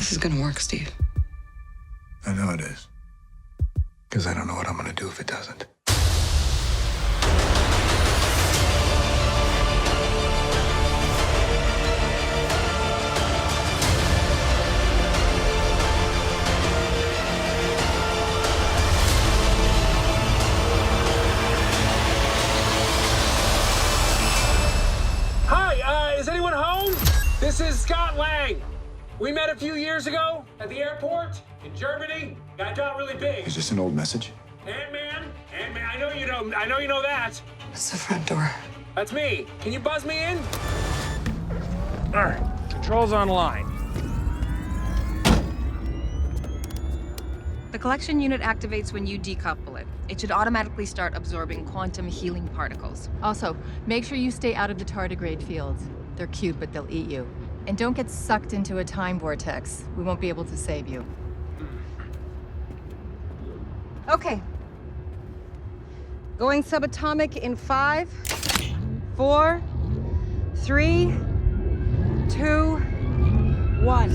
This is gonna work, Steve. I know it is. Because I don't know what I'm gonna do if it doesn't. Hi, is anyone home? This is Scott Lang. We met a few years ago at the airport in Germany. Got really big. Is this an old message? Ant-Man, I know you know that. It's the front door. That's me. Can you buzz me in? All right, controls online. The collection unit activates when you decouple it. It should automatically start absorbing quantum healing particles. Also, make sure you stay out of the tardigrade fields. They're cute, but they'll eat you. And don't get sucked into a time vortex. We won't be able to save you. Okay. Going subatomic in 5, 4, 3, 2, 1.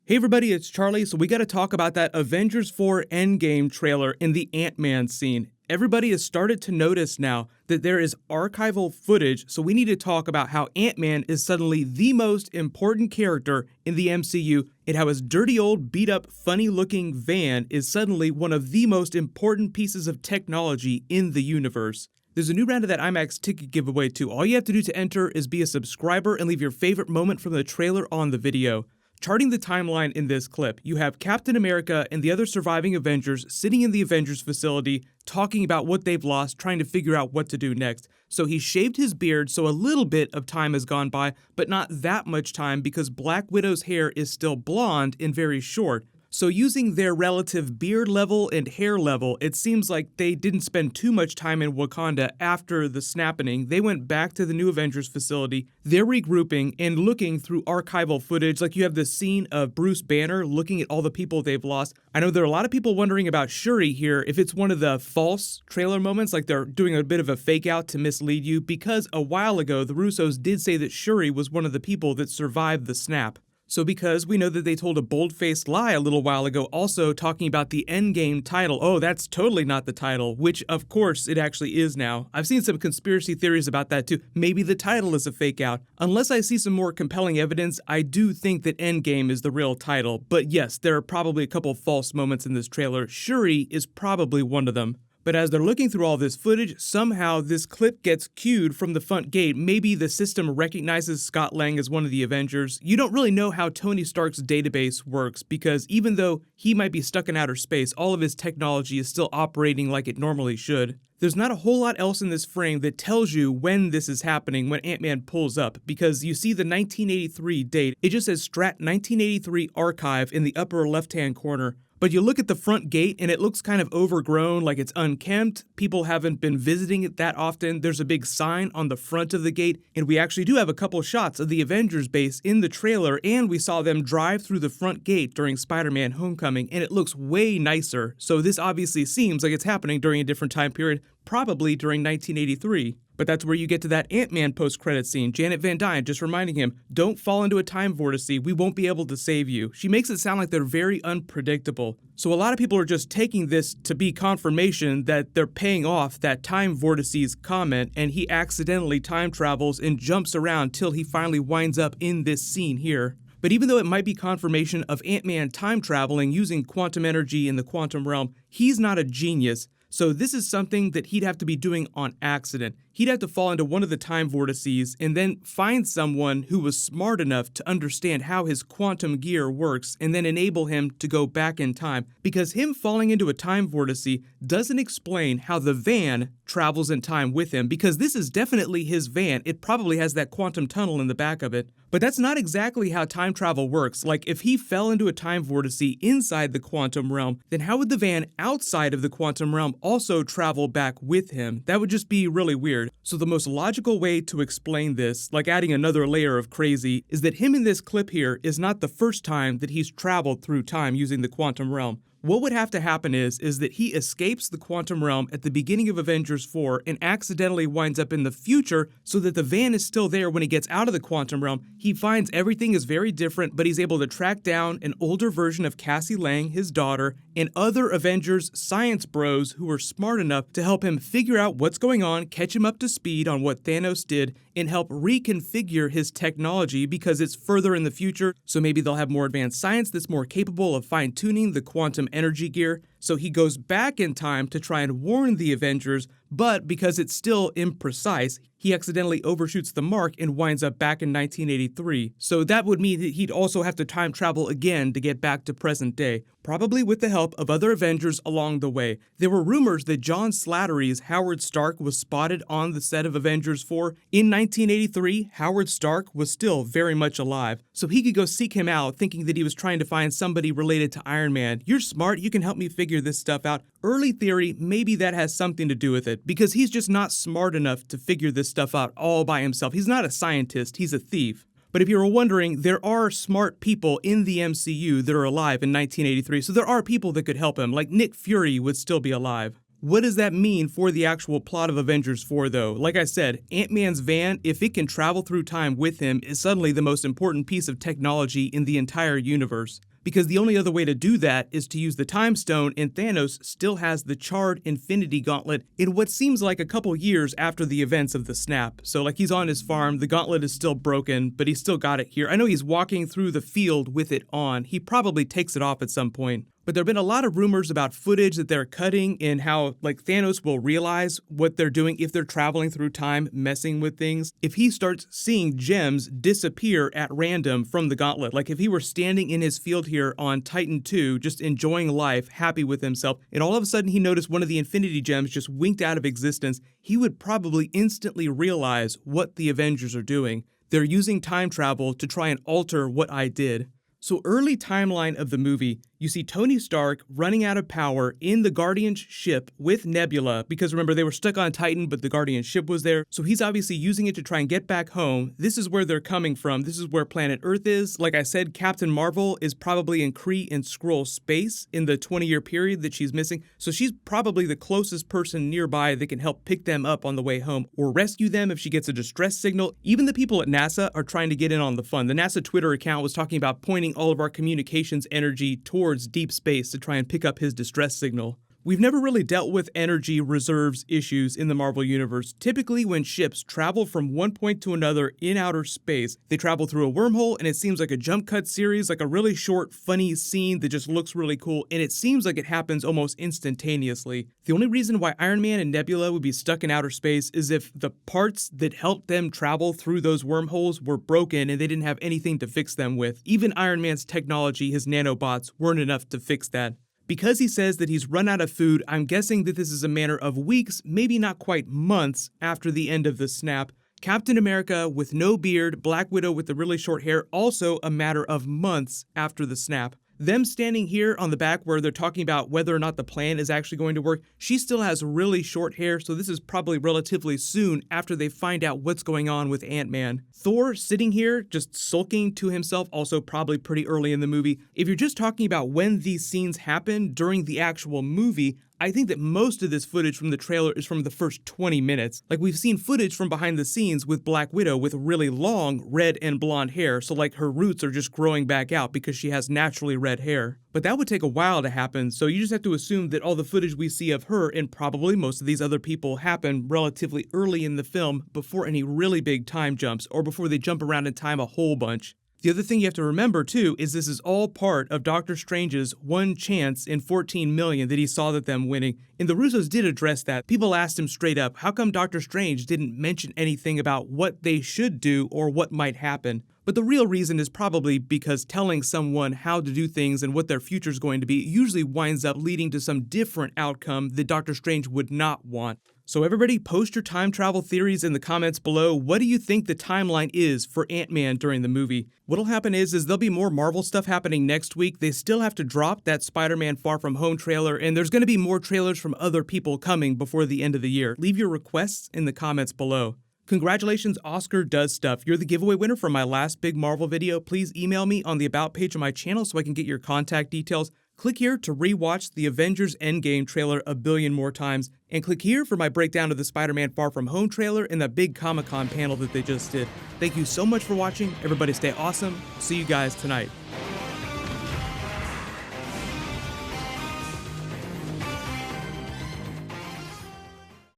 Hey everybody, it's Charlie. So we got to talk about that Avengers 4 Endgame trailer in the Ant-Man scene. Everybody has started to notice now that there is archival footage, so we need to talk about how Ant-Man is suddenly the most important character in the MCU, and how his dirty old beat-up, funny-looking van is suddenly one of the most important pieces of technology in the universe. There's a new round of that IMAX ticket giveaway too. All you have to do to enter is be a subscriber and leave your favorite moment from the trailer on the video. Charting the timeline in this clip, you have Captain America and the other surviving Avengers sitting in the Avengers facility talking about what they've lost, trying to figure out what to do next. So he shaved his beard, so a little bit of time has gone by, but not that much time because Black Widow's hair is still blonde and very short. So using their relative beard level and hair level, it seems like they didn't spend too much time in Wakanda after the snapping. They went back to the new Avengers facility. They're regrouping and looking through archival footage. Like you have this scene of Bruce Banner looking at all the people they've lost. I know there are a lot of people wondering about Shuri here, if it's one of the false trailer moments, like they're doing a bit of a fake out to mislead you, because a while ago, the Russos did say that Shuri was one of the people that survived the snap. So because we know that they told a bold-faced lie a little while ago, also talking about the Endgame title. Oh, that's totally not the title, which of course it actually is now. I've seen some conspiracy theories about that too. Maybe the title is a fake out. Unless I see some more compelling evidence, I do think that Endgame is the real title. But yes, there are probably a couple false moments in this trailer. Shuri is probably one of them. But as they're looking through all this footage, somehow this clip gets cued from the front gate. Maybe the system recognizes Scott Lang as one of the Avengers. You don't really know how Tony Stark's database works, because even though he might be stuck in outer space, all of his technology is still operating like it normally should. There's not a whole lot else in this frame that tells you when this is happening, when Ant-Man pulls up, because you see the 1983 date. It just says Strat 1983 Archive in the upper left-hand corner. But you look at the front gate and it looks kind of overgrown, like it's unkempt. People haven't been visiting it that often. There's a big sign on the front of the gate, and we actually do have a couple shots of the Avengers base in the trailer, and we saw them drive through the front gate during Spider-Man Homecoming, and it looks way nicer. So this obviously seems like it's happening during a different time period, probably during 1983. But that's where you get to that Ant-Man post-credit scene. Janet Van Dyne just reminding him, don't fall into a time vortex, we won't be able to save you. She makes it sound like they're very unpredictable. So a lot of people are just taking this to be confirmation that they're paying off that time vortices comment, and he accidentally time travels and jumps around till he finally winds up in this scene here. But even though it might be confirmation of Ant-Man time traveling using quantum energy in the quantum realm, he's not a genius. So this is something that he'd have to be doing on accident. He'd have to fall into one of the time vortices and then find someone who was smart enough to understand how his quantum gear works and then enable him to go back in time. Because him falling into a time vortice doesn't explain how the van travels in time with him, because this is definitely his van. It probably has that quantum tunnel in the back of it. But that's not exactly how time travel works. Like, if he fell into a time vortice inside the quantum realm, then how would the van outside of the quantum realm also travel back with him? That would just be really weird. So the most logical way to explain this, like adding another layer of crazy, is that him in this clip here is not the first time that he's traveled through time using the quantum realm. What would have to happen is that he escapes the quantum realm at the beginning of Avengers 4 and accidentally winds up in the future so that the van is still there when he gets out of the quantum realm. He finds everything is very different, but he's able to track down an older version of Cassie Lang, his daughter, and other Avengers science bros who are smart enough to help him figure out what's going on, catch him up to speed on what Thanos did, and help reconfigure his technology because it's further in the future, so maybe they'll have more advanced science that's more capable of fine-tuning the quantum energy gear. So he goes back in time to try and warn the Avengers, but because it's still imprecise, he accidentally overshoots the mark and winds up back in 1983. So that would mean that he'd also have to time travel again to get back to present day, probably with the help of other Avengers along the way. There were rumors that John Slattery's Howard Stark was spotted on the set of Avengers 4. In 1983, Howard Stark was still very much alive, so he could go seek him out thinking that he was trying to find somebody related to Iron Man. You're smart, you can help me figure this stuff out. Early theory, maybe that has something to do with it, because he's just not smart enough to figure this stuff out all by himself. He's not a scientist, he's a thief. But if you were wondering, there are smart people in the MCU that are alive in 1983, so there are people that could help him, like Nick Fury would still be alive. What does that mean for the actual plot of Avengers 4, though? Like I said, Ant-Man's van, if it can travel through time with him, is suddenly the most important piece of technology in the entire universe. Because the only other way to do that is to use the Time Stone, and Thanos still has the charred Infinity Gauntlet in what seems like a couple years after the events of the snap. So like he's on his farm, the gauntlet is still broken, but he's still got it here. I know he's walking through the field with it on. He probably takes it off at some point. But there have been a lot of rumors about footage that they're cutting and how, like, Thanos will realize what they're doing if they're traveling through time, messing with things. If he starts seeing gems disappear at random from the gauntlet, like if he were standing in his field here on Titan 2, just enjoying life, happy with himself, and all of a sudden he noticed one of the Infinity Gems just winked out of existence, he would probably instantly realize what the Avengers are doing. They're using time travel to try and alter what I did. So early timeline of the movie, you see Tony Stark running out of power in the Guardian's ship with Nebula, because remember, they were stuck on Titan, but the Guardian ship was there. So he's obviously using it to try and get back home. This is where they're coming from. This is where planet Earth is. Like I said, Captain Marvel is probably in Kree and Skrull space in the 20-year period that she's missing. So she's probably the closest person nearby that can help pick them up on the way home or rescue them if she gets a distress signal. Even the people at NASA are trying to get in on the fun. The NASA Twitter account was talking about pointing all of our communications energy towards deep space to try and pick up his distress signal. We've never really dealt with energy reserves issues in the Marvel Universe. Typically, when ships travel from one point to another in outer space, they travel through a wormhole, and it seems like a jump cut series, like a really short, funny scene that just looks really cool, and it seems like it happens almost instantaneously. The only reason why Iron Man and Nebula would be stuck in outer space is if the parts that helped them travel through those wormholes were broken and they didn't have anything to fix them with. Even Iron Man's technology, his nanobots, weren't enough to fix that. Because he says that he's run out of food, I'm guessing that this is a matter of weeks, maybe not quite months, after the end of the snap. Captain America with no beard, Black Widow with the really short hair, also a matter of months after the snap. Them standing here on the back where they're talking about whether or not the plan is actually going to work, she still has really short hair, so this is probably relatively soon after they find out what's going on with Ant-Man. Thor sitting here, just sulking to himself, also probably pretty early in the movie. If you're just talking about when these scenes happen during the actual movie, I think that most of this footage from the trailer is from the first 20 minutes. Like, we've seen footage from behind the scenes with Black Widow with really long red and blonde hair, so like her roots are just growing back out because she has naturally red hair. But that would take a while to happen, so you just have to assume that all the footage we see of her and probably most of these other people happen relatively early in the film before any really big time jumps or before they jump around in time a whole bunch. The other thing you have to remember, too, is this is all part of Doctor Strange's one chance in 14 million that he saw that them winning. And the Russos did address that. People asked him straight up, how come Doctor Strange didn't mention anything about what they should do or what might happen? But the real reason is probably because telling someone how to do things and what their future is going to be usually winds up leading to some different outcome that Doctor Strange would not want. So everybody post your time travel theories in the comments below. What do you think the timeline is for Ant-Man during the movie? What'll happen is there'll be more Marvel stuff happening next week. They still have to drop that Spider-Man Far From Home trailer, and there's going to be more trailers from other people coming before the end of the year. Leave your requests in the comments below. Congratulations, Oscar Does Stuff. You're the giveaway winner for my last big Marvel video. Please email me on the About page of my channel so I can get your contact details. Click here to rewatch the Avengers Endgame trailer a billion more times, and click here for my breakdown of the Spider-Man Far From Home trailer and that big Comic-Con panel that they just did. Thank you so much for watching. Everybody stay awesome. See you guys tonight.